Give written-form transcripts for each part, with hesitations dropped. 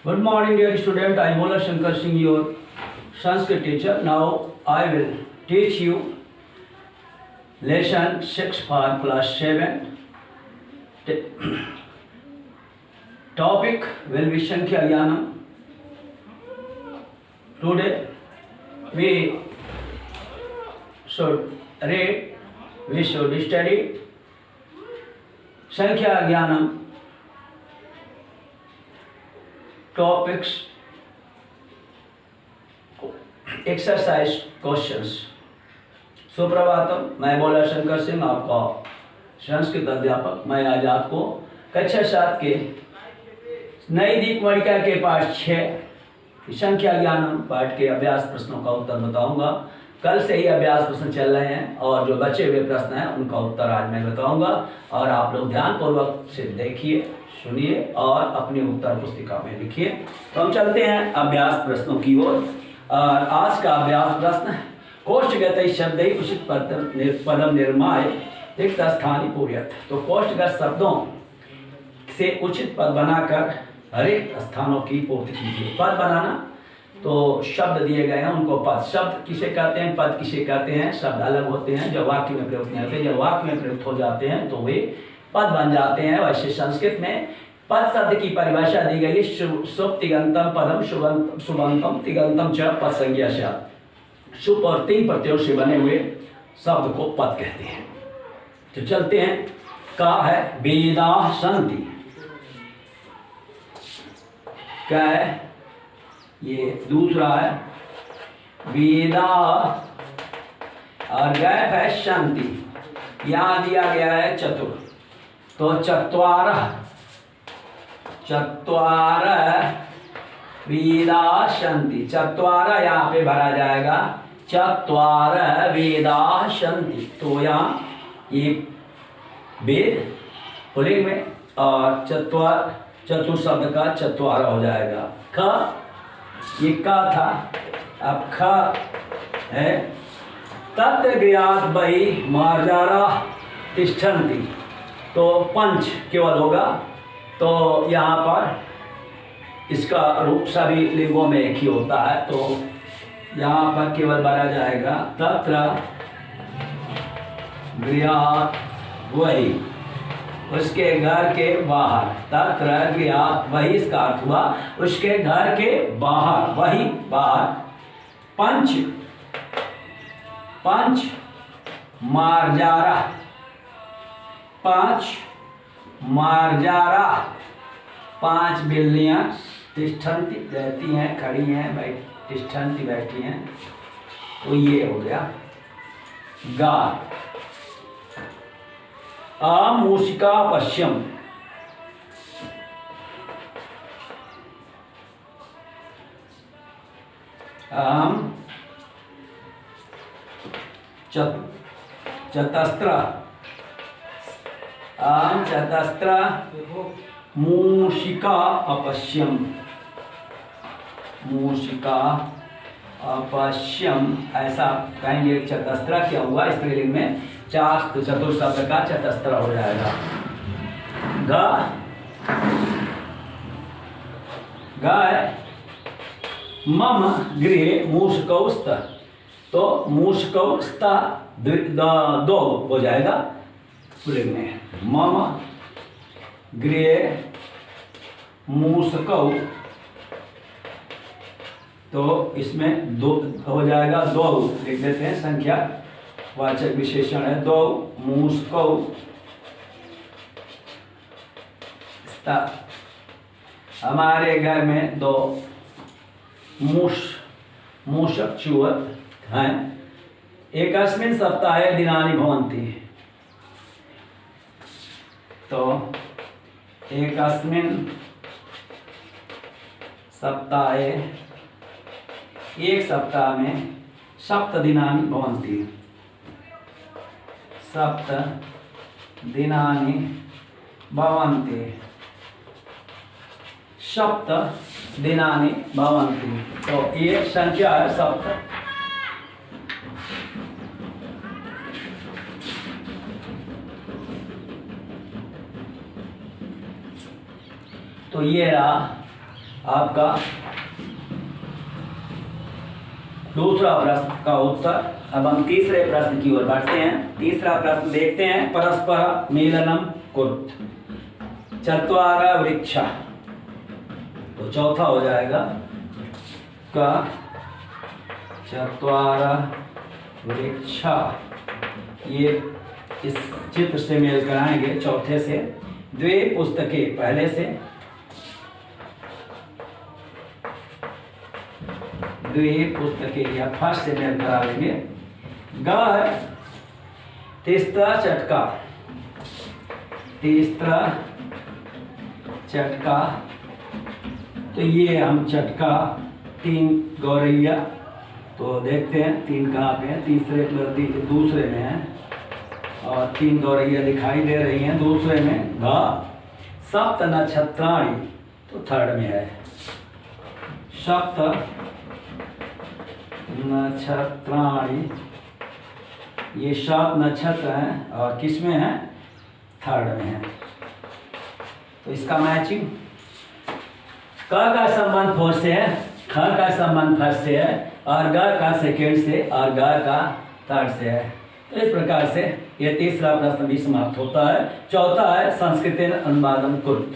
Good morning, dear student. I am Mola Shankar Singh, your Sanskrit teacher. Now I will teach you lesson 6 for class 7. Topic will be Sankhya Gyanam. Today we should read, we should study Sankhya Gyanam topics, exercise questions. सुप्रभातम, मैं मोला शंकर सिंह, आपका संस्कृत अध्यापक। मैं आज आपको कक्षा 7 के नई दीपमालिका के पाठ 6 संख्या ज्ञानम पाठ के अभ्यास प्रश्नों का उत्तर बताऊंगा। कल से ही अभ्यास प्रश्न चल रहे हैं और जो बचे हुए प्रश्न हैं उनका उत्तर आज मैं बताऊंगा और आप लोग ध्यानपूर्वक से देखिए, सुनिए और अपनी उत्तर पुस्तिका में लिखिए। तो हम चलते हैं अभ्यास प्रश्नों की ओर। और आज का अभ्यास प्रश्न कोष्ठगत शब्द उचित पदम निर्माय रिक्त स्थानी पूर्यत। तो कोष्ठगत शब्दों से उचित पद बनाकर रिक्त स्थानों की पूर्ति कीजिए। पद बनाना तो शब्द दिए गए हैं उनको पद, शब्द किसे कहते हैं, पद किसे कहते हैं। शब्द अलग होते हैं जो वाक्य में प्रयुक्त नहीं होते, जब वाक्य में प्रयुक्त हो जाते हैं तो वे पद बन जाते हैं। वैसे संस्कृत में पद शब्द की परिभाषा दी गई है, शुभ तिगंतम पदम शुभंतम तिगंतम च पद संज्ञा से। शुभ और तीन प्रत्ययों से बने हुए शब्द को पद कहते हैं। तो चलते हैं। का है वेदा संति, क्या है ये दूसरा है वेदा और गैप है शांति। यहां दिया गया है चतुर, तो चत्वार वेदा शांति। चत्वार यहाँ पे भरा जाएगा, चत्वार वेदा शांति। तो यहाँ ये वेद पुलिंग में और चतुर शब्द का चत्वार हो जाएगा। ख ये का था, अब ख है तत्र ज्ञात वही मार्जारा तिष्ठन्ति। तो पंच केवल होगा, तो यहाँ पर इसका रूप सभी लिंगों में एक ही होता है, तो यहाँ पर केवल बना जाएगा तत्र ज्ञात वही, उसके घर के बाहर। तत्र ज्ञात वही, इसका अर्थ हुआ उसके घर के बाहर, वही बाहर। पंच मार्जारा, पांच बिल्लियां तिष्ठन्ति रहती हैं, खड़ी हैं, तिष्ठन्ति बैठी हैं। तो ये हो गया गा। मूषिका पश्यम, चतस्त्र मूषिका अपश्यम, मूषिका अपश्यम ऐसा कहेंगे। चतस्त्र क्या हुआ स्त्रीलिंग में, चतुर शब्द का चतस्त्र हो जाएगा। गाय मम गृह मूषकौस्त, तो मूषकौस्त दो हो जाएगा पुलिंग में। मम गृह मूषकौ, तो इसमें दो हो जाएगा, दो लिख देते हैं, संख्या वाचक विशेषण है। दो मूषकौ हमारे घर में दो मूषक चूहत हैं। एकस्मिन् सप्ताहे दिनानि भवन्ति, तो एकस्मिन् सप्ताहे एक सप्ताह में सप्त दिनानि भवन्ति, सप्त दिनानि भवन्ति, सप्त दिनानि भवन्ति। तो ये संख्या है सप्त। तो ये रहा आपका दूसरा प्रश्न का उत्तर। अब हम तीसरे प्रश्न की ओर बढ़ते हैं। तीसरा प्रश्न देखते हैं। परस्पर मेलनम कुरुत चत्वार वृक्षा, तो चौथा हो जाएगा का चत्वार वृक्षा। ये इस चित्र से मेल कराएंगे चौथे से। द्वे पुस्तकें, पहले से द्वे पुस्तकें या फर्स्ट से मेल करा लेंगे। ग तीसरा चटका, तीसरा चटका, तो ये हम चटका तीन गौरैया, तो देखते हैं तीन कहाँ पे है। तीसरे दूसरे में है और तीन गौरैया दिखाई दे रही हैं दूसरे में। घ सप्त नक्षत्राणी, तो थर्ड में है। सप्त नक्षत्राणी, ये 7 नक्षत्र हैं और किस में है? थर्ड में है। तो इसका मैचिंग क का संबंध फोर्थ से है, ख का संबंध फर्स्ट से है और ग का सेकेंड से और ग का थर्ड से है। तो इस प्रकार से यह तीसरा प्रश्न भी समाप्त होता है। चौथा है संस्कृतेन अनुवादम कुरुत।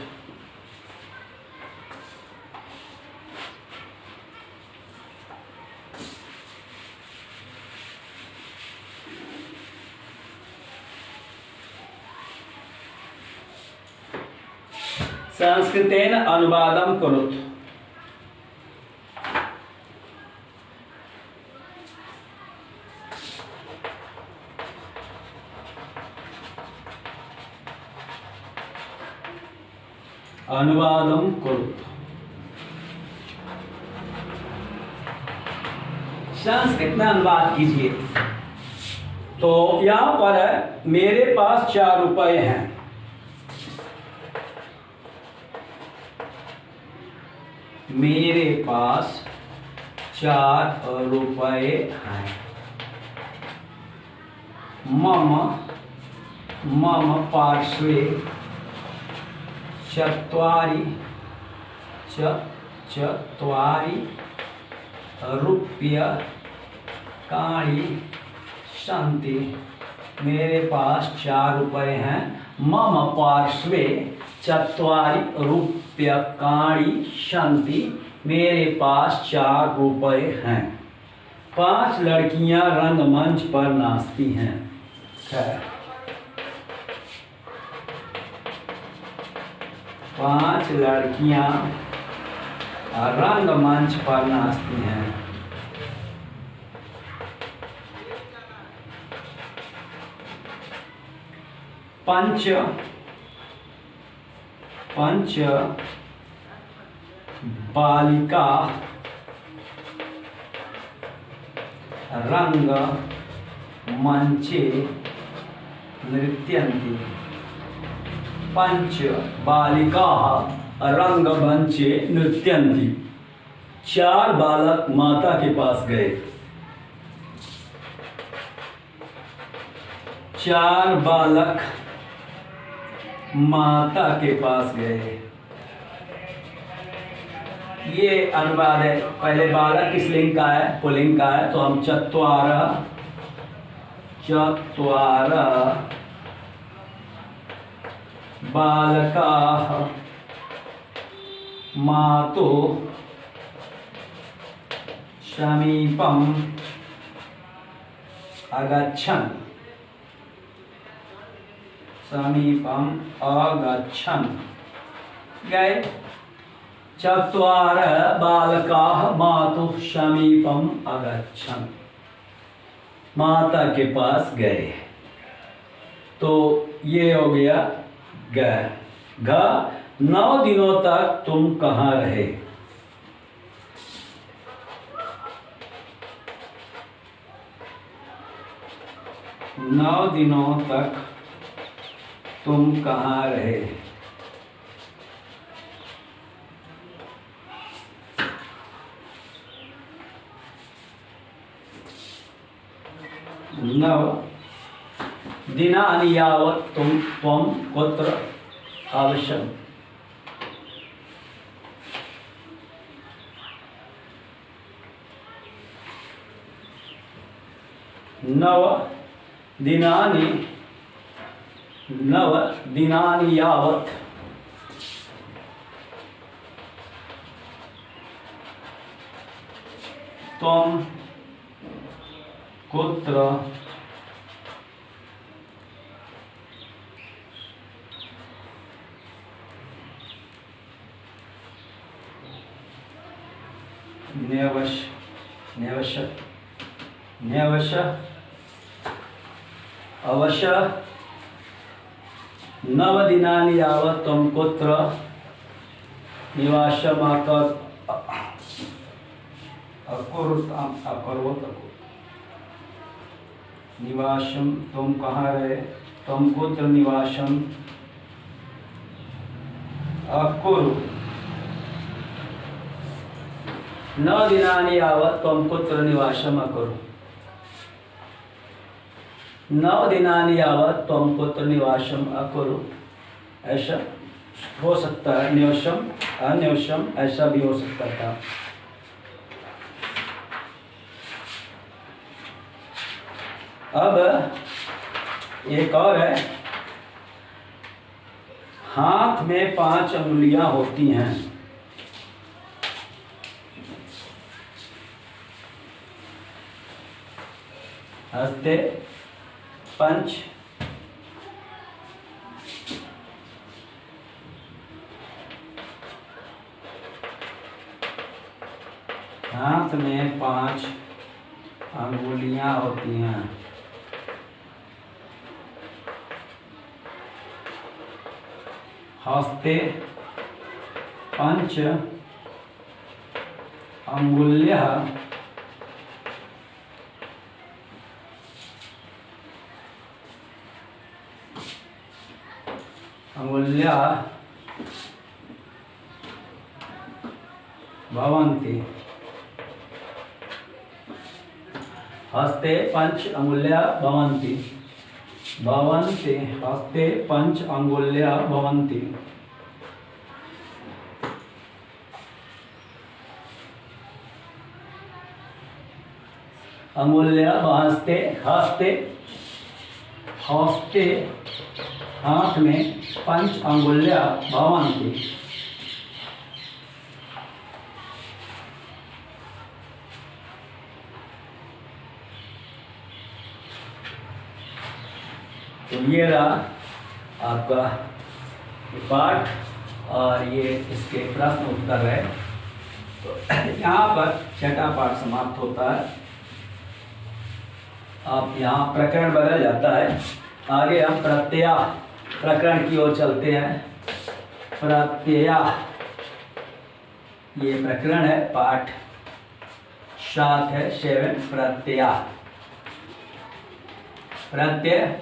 संस्कृतेन अनुवादम कुरुत। अनुवादम कुरुत, संस्कृत में अनुवाद कीजिए। तो यहां पर है मेरे पास 4 रुपए हैं। मेरे पास 4 रुपए हैं। मम पार्श्वे चत्वारि रूप्यकाणि सन्ति। मेरे पास 4 रुपए हैं। मम पार्श्वे 4 रूप्यकाणि सन्ति। मेरे पास 4 रुपए हैं। 5 लड़कियां रंगमंच पर नाचती हैं। 5 लड़कियां रंगमंच पर नाचती हैं। पंच बालिका रंग मंचे नृत्यन्ति। 5 बालिकाः रंगमंचे नृत्यन्ति। 4 बालक माता के पास गए। 4 बालक माता के पास गए। ये अनुवाद है। पहले बालक किस लिंग का है? पुल्लिंग का है। तो हम चत्वार बालकाः मातु समीपम अगच्छन्। गए। 4 बालकाः मातुः समीपम अगच्छन्, माता के पास गए। तो ये हो गया ग। 9 दिनों तक तुम कहाँ रहे? 9 दिनों तक तुम कहाँ रहे? नव दिनानि यावत् त्वं कुत्र आविशम्। नव दिनानि यावत् त्वं कुत्र अवश्य नवदिनानि यावत् त्वं कुत्र निवासम् अकरोत् निवासम तुम कहाँ रहे, तुम कुत्र निवासम अकुरु 9 दिनानि यावत् त्वं कुत्र निवासम् अकुरु 9 दिनानि यावत् त्वं कुत्र निवासम् अकुरु। ऐसा हो सकता है, न्योषम अन्योषम ऐसा भी हो सकता था। अब एक और है, हाथ में 5 अंगुलियां होती हैं। हस्ते पंच हाथ में 5 अंगुलियां होती हैं। हस्ते पंच अंगुल्यः भवन्ति। हस्ते पंच अंगुल्या भवन्ति हस्ते पंच अंगुल्या भवन्ति। अंगुल्या हस्ते हाथ में 5 अंगुल्या भवन्ति। तो ये रहा आपका पाठ और ये इसके प्रश्न उत्तर है। तो यहाँ पर 6ठा पाठ समाप्त होता है। अब यहाँ प्रकरण बदल जाता है। आगे हम प्रत्यय प्रकरण की ओर चलते हैं। प्रत्यय ये प्रकरण है, पाठ 7 है, 7 प्रत्यय। प्रत्यय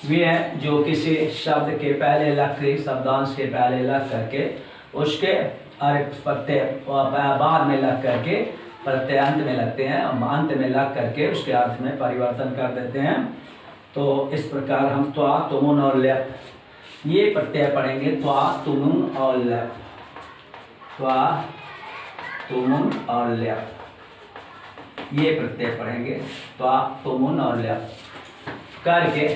वे है जो किसी शब्द के पहले लग के, शब्दांश के पहले लग करके उसके प्रत्यय बाद में लग करके प्रत्यय अंत में लगते हैं, अंत में लग करके उसके अर्थ में परिवर्तन कर देते हैं। तो इस प्रकार हम त्वा, तुमुन और ल्यप ये प्रत्यय पढ़ेंगे। त्वा, तुमुन और ल्यप, त्वा, तुमुन और ल्यप ये प्रत्यय पढ़ेंगे। त्वा, तुमुन और ल्यप करके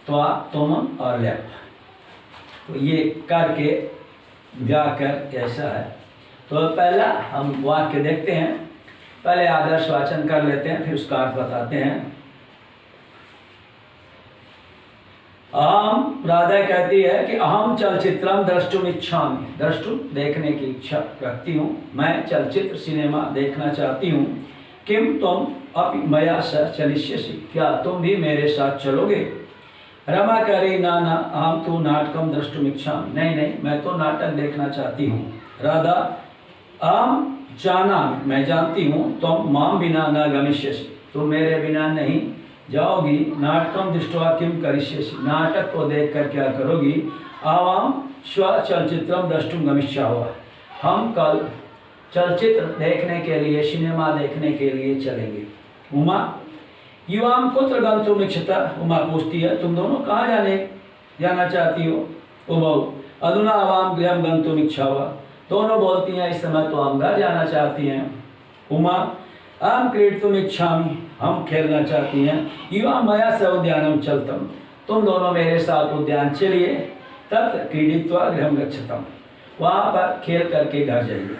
त्वा, तुमुन और ल्यप, तो ये करके व्याकर ऐसा है। तो पहला हम वाक्य देखते हैं, पहले आदर्श वाचन कर लेते हैं, फिर उसका अर्थ बताते हैं। अहम, राधा कहती है कि अहम चलचित्रम द्रष्टुम इच्छामि, द्रष्टुम देखने की इच्छा रखती हूँ, मैं चलचित्र सिनेमा देखना चाहती हूँ। किम तुम अपि मया सह चलिष्यसि, क्या तुम भी मेरे साथ चलोगे। रमा करे नाना अहम तो नाटकम द्रष्टुम इच्छामि, नहीं मैं तो नाटक देखना चाहती हूँ। राधा अहम जाना, मैं जानती हूँ। तुम माम बिना न गमिष्यसि, तुम मेरे बिना नहीं जाओगी। नाटकम दृष्ट्वा किम करिष्यसि, नाटक को देखकर क्या करोगी। आवाम श्व चलचित्रम द्रष्टुम गमिष्यामः, हम कल चलचित्र देखने के लिए, सिनेमा देखने के लिए चलेंगे। उमा युवाम कुत्र गंतुम इच्छता, उमा पूछती है तुम दोनों कहाँ जाना चाहती हो। उभौ अधुना आवाम गृहम गंतुम इच्छा हुआ, दोनों बोलती हैं इस समय तो हम घर जाना चाहती हैं। उमा अहम क्रीडितुम इच्छामि, हम खेलना चाहती हैं। युवा मया स उद्यानम चलतम, तुम दोनों मेरे साथ उद्यान चलिए। तत्र क्रीडित्वा गृहं गच्छतम, वहां पर खेल करके घर जाइए।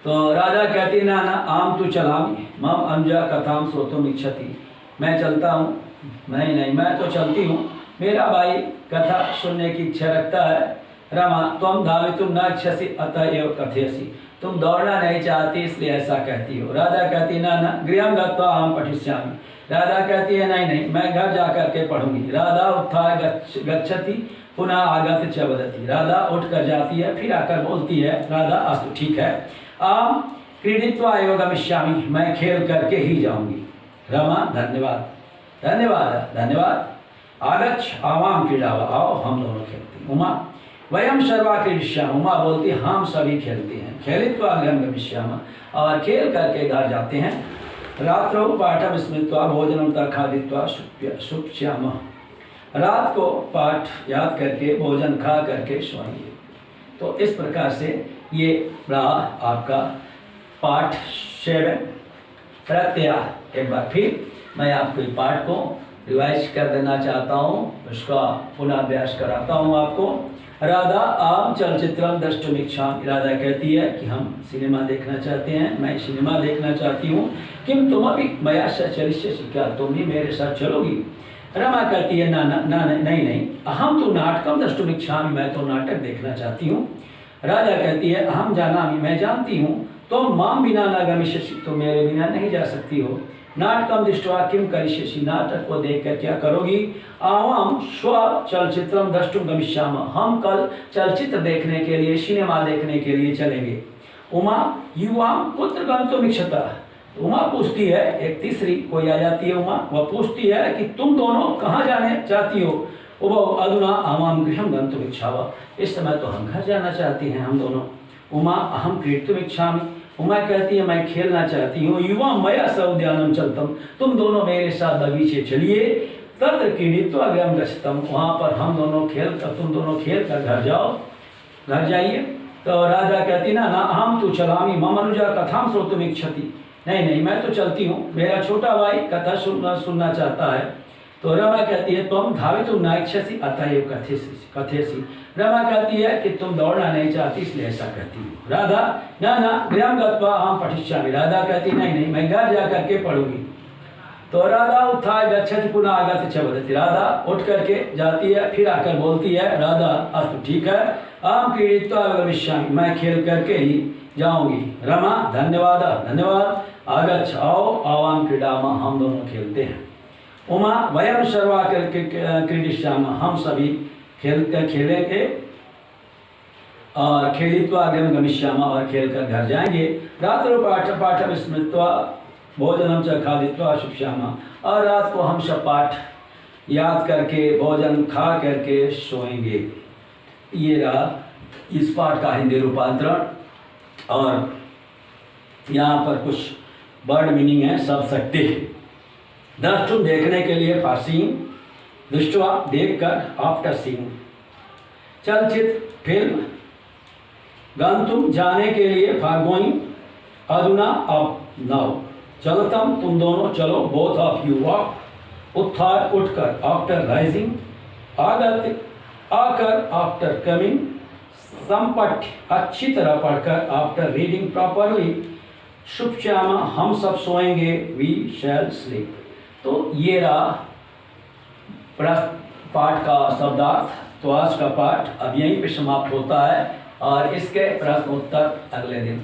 तो राजा कहती ना ना आम तू चलामी मम अनुजा कथाम श्रोतुम इच्छति, मैं चलता हूँ। नहीं नहीं मैं तो चलती हूँ, मेरा भाई कथा सुनने की इच्छा रखता है। रमा त्वं धावितुम न इच्छसि अतः एव कथयसि, तुम दौड़ना नहीं चाहती इसलिए ऐसा कहती हो। राधा कहती ना ना गृहं गत्वा अहं पठिष्यामि, राधा कहती है नहीं नहीं मैं घर जा करके पढ़ूंगी। राधा उत्थाय गच्छति पुनः आगत च वदति, राधा उठ कर जाती है फिर आकर बोलती है राधा अस्तु ठीक है अहं क्रीडित्वा एव गमिष्यामि, मैं खेल करके ही जाऊंगी। रमा धन्यवाद धन्यवाद धन्यवाद। आगच्छ आवाम क्रीडावा, आओ हम दोनों खेलते हैं। उमा वयम सर्वा क्रीडिष्यामः, उमा बोलती हम सभी खेलते हैं। खेलित्वा गृहं गमिष्यामः, और खेल करके घर जाते हैं। रात्रौ पाठं स्मृत्वा भोजनं तथा खादित्वा शुप्ष्यामः, रात को पाठ याद करके भोजन खा करके सोएंगे। तो इस प्रकार से ये रहा आपका पाठ 7 प्रत्याह। एक बार फिर मैं आपको पाठ को रिवाइज कर देना चाहता हूँ, उसका पुनः अभ्यास कराता हूँ आपको। राधा आम चलचित्रम द्रष्टुम इच्छामि, राधा कहती है कि हम सिनेमा देखना चाहते हैं, मैं सिनेमा देखना चाहती हूँ। किम तुम अभी मया सह चलिष्यसि, क्या तुम भी मेरे साथ चलोगी। रमा कहती है ना ना ना नहीं नहीं अहम तो नाटकम द्रष्टुम इच्छामि, मैं तो नाटक देखना चाहती हूँ। राजा कहती है अहम जानामि, मैं जानती हूँ। तुम माम बिना न गमिष्यसि, तुम मेरे बिना नहीं जा सकती हो। नाटकम दृष्ट्वा किम करिष्यसि, नाटक को देखकर क्या करोगी। आवाम स्व चलचित्रम द्रष्टुम गमिष्यामः, हम कल चलचित्र देखने के लिए सिनेमा देखने के लिए चलेंगे। उमा युवाम कुत्र गन्तुम इच्छता, उमा पूछती है, एक तीसरी कोई आ जाती है उमा, वह पूछती है कि तुम दोनों कहाँ जाने चाहती हो। उभौ अधुना आवाम गृहं गन्तुम इच्छावः, इस समय तो हम घर जाना चाहती हैं हम दोनों। उमा अहम क्रीडितुम इच्छामि, उमा कहती है मैं खेलना चाहती हूँ। युवा मया स उद्यानम चलतम, तुम दोनों मेरे साथ बगीचे चलिए। तत्र क्रीडित्वा गृहं गच्छतम, वहाँ पर हम दोनों तुम दोनों खेल कर घर जाओ, घर जाइए। तो राजा कहती ना ना अहम तु चलामी मम अनुजा कथाम श्रोतुम इच्छति, नहीं नहीं मैं तो चलती हूँ, मेरा छोटा भाई कथा सुनना चाहता है। तो रमा कहती है तुम धावितुम न इच्छसि अतः एव कथयसि, रमा कहती है कि तुम दौड़ना नहीं चाहती इसलिए ऐसा कहती हूँ। राधा ना ना गृहं गत्वा अहं पठिष्यामि, राधा कहती नहीं नहीं मैं घर जा करके पढ़ूंगी। तो राधा उत्थाय गच्छति पुनः आगत्य च वदति, राधा उठ करके जाती है फिर आकर बोलती है राधा अस्तु ठीक है अहं क्रीडित्वा गमिष्यामि, मैं खेल करके ही जाऊंगी। रमा धन्यवाद धन्यवाद। आगच्छ आओ आवाम क्रीडामः, हम दोनों खेलते हैं। उमा वयम सर्वा क्रीडिष्यामः, हम सभी खेलेंगे। और खेलित्वा गृहं गमिष्यामः, और खेलकर घर जाएंगे। रात्रौ पाठं स्मृत्वा भोजनं च खादित्वा शुप्ष्यामः, और रात को हम सब पाठ याद करके भोजन खा करके सोएंगे। ये रहा इस पाठ का हिंदी रूपांतरण। और यहाँ पर कुछ वर्ड मीनिंग है सब सकते हैं। द्रष्टुम देखने के लिए फासीन, दृष्टवा देखकर आफ्टर सीइंग, चलचित्र फिल्म, गंतुम जाने के लिए फॉर गोइंग, अधुना अब नाउ, चलतम तुम दोनों चलो बोथ ऑफ यू वॉक, उत्थाय उठकर आफ्टर राइजिंग, आगत्य आकर आफ्टर कमिंग, संपठ अच्छी तरह पढ़कर आफ्टर रीडिंग प्रॉपरली, शुप्ष्यामः हम सब सोएंगे, वी शैल स्लीप। तो ये रहा पाठ का शब्दार्थ। तो आज का पाठ अब यहीं पे समाप्त होता है और इसके प्रश्न उत्तर अगले दिन।